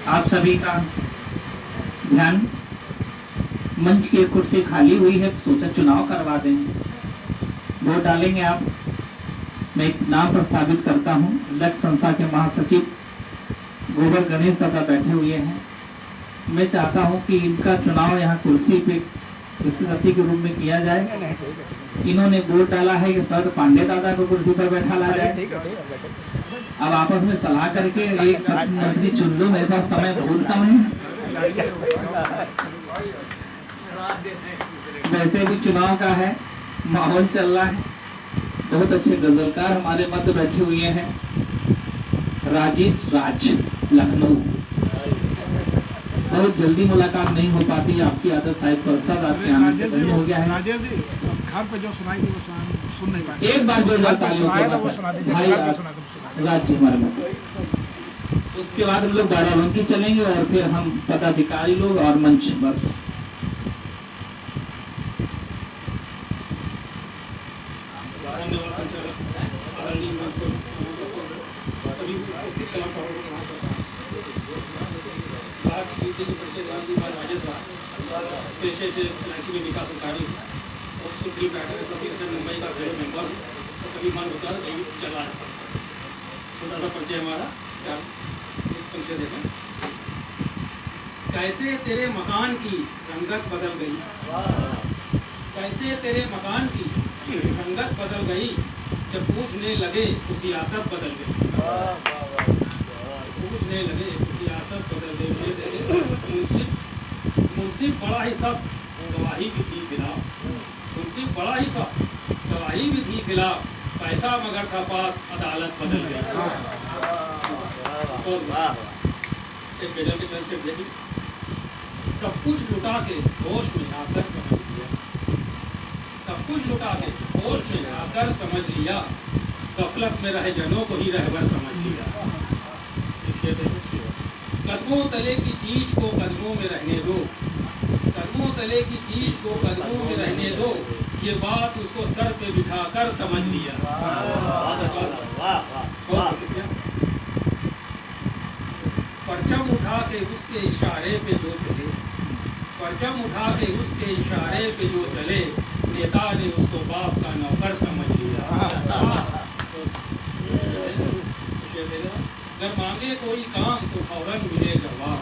आप सभी का ध्यान, मंच की कुर्सी खाली हुई है तो सोचा चुनाव करवा दें, वोट डालेंगे आप। मैं एक नाम प्रस्तावित करता हूं। लक्ष्य संस्था के महासचिव गोबर गणेश दादा बैठे हुए हैं। मैं चाहता हूं कि इनका चुनाव यहाँ कुर्सी पे राष्ट्रपति के रूप में किया जाए। इन्होंने वोट डाला है कि सर पांडे दादा को कुर्सी पर बैठा ला जाए। अब आपस में सलाह करके एक मंत्री चुन लो, मेरे पास समय बहुत कम है। वैसे भी चुनाव का है, माहौल चल रहा है। बहुत अच्छे गजलकार हमारे मध्य बैठे हुए हैं। राजेश राज, लखनऊ। बहुत जल्दी मुलाकात नहीं हो पाती, आपकी आदत शायद परसद आपके आने से पहले हो गया है। राजेश जी घर पे जो सुनाई थी वो सुन नहीं पाए। एक बार जो भाई राज जी हमारे मध्य। उसके बाद हम लोग बाराबंकी चलेंगे और फिर हम पदाधिकारी लोग और मंच बस। मुंबई का मेंबर कभी मन होता है कहीं चला जाता है। छोटा सा परिचय हमारा क्या परिचय देखें। कैसे तेरे मकान की रंगत बदल गई, कैसे तेरे मकान की रंगत बदल गई, जब पूछने लगे तो सियासत बदल गई, पूछने लगे तो सियासत बदल गई। मुंशी बड़ा ही सब गवाही भी थी खिलाफ, मुंशी बड़ा ही सब गवाही भी थी खिलाफ, पैसा मगर था पास अदालत बदल गई। सब कुछ लुटा के होश में आकर समझ लिया, सब कुछ लुटा के होश में आकर समझ लिया, गफलत में रहे जनों को ही रहबर समझ लिया। कदमों तले की चीज को कदमों में रहने दो, कदमों तले की चीज को कदमों में रहने दो, ये बात उसको सर पे बिठाकर समझ लिया। परचम उठा के उसके इशारे पे जो चले, परचम उठा के उसके इशारे पे जो चले, नेता ने उसको बाप का नौकर समझ लिया। अगर मांगे कोई काम तो फौरन मिले जवाब,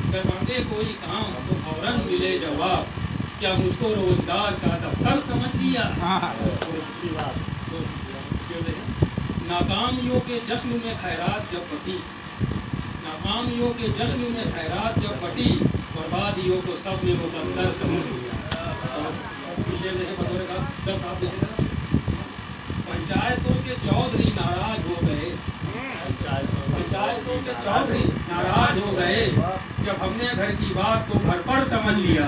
अगर मांगे कोई काम तो फौरन मिले जवाब, क्या मुझको रोजगार का दफ्तर समझ लिया। नाकामियों के जश्न में खैरात जब बटी, नाकामियों के जश्न में खैरात जब बटी, बर्बादियों को सब ने मुकद्दर समझ लिया। पंचायतों के चौधरी नाराज हो गए, पंचायतों के चौधरी नाराज हो गए, जब हमने घर की बात को घर पर समझ लिया।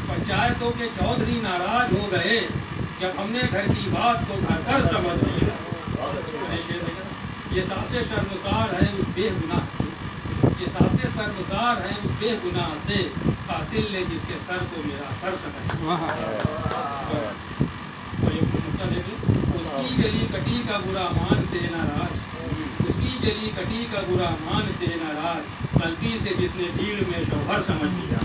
पंचायतों के चौधरी नाराज हो गए, जब हमने घर की बात को घर पर समझ लिया। ये सासे शर्मसार है उस बेगुनाह से, ये सासे शर्मसार है उस बेगुनाह से, कातिल ने जिसके सर को मेरा सर समझ। उसकी गली कटी का बुरा मानते नाराज, उसकी गली कटी का बुरा मानते नाराज, गलती से जिसने भीड़ में शौहर समझ लिया।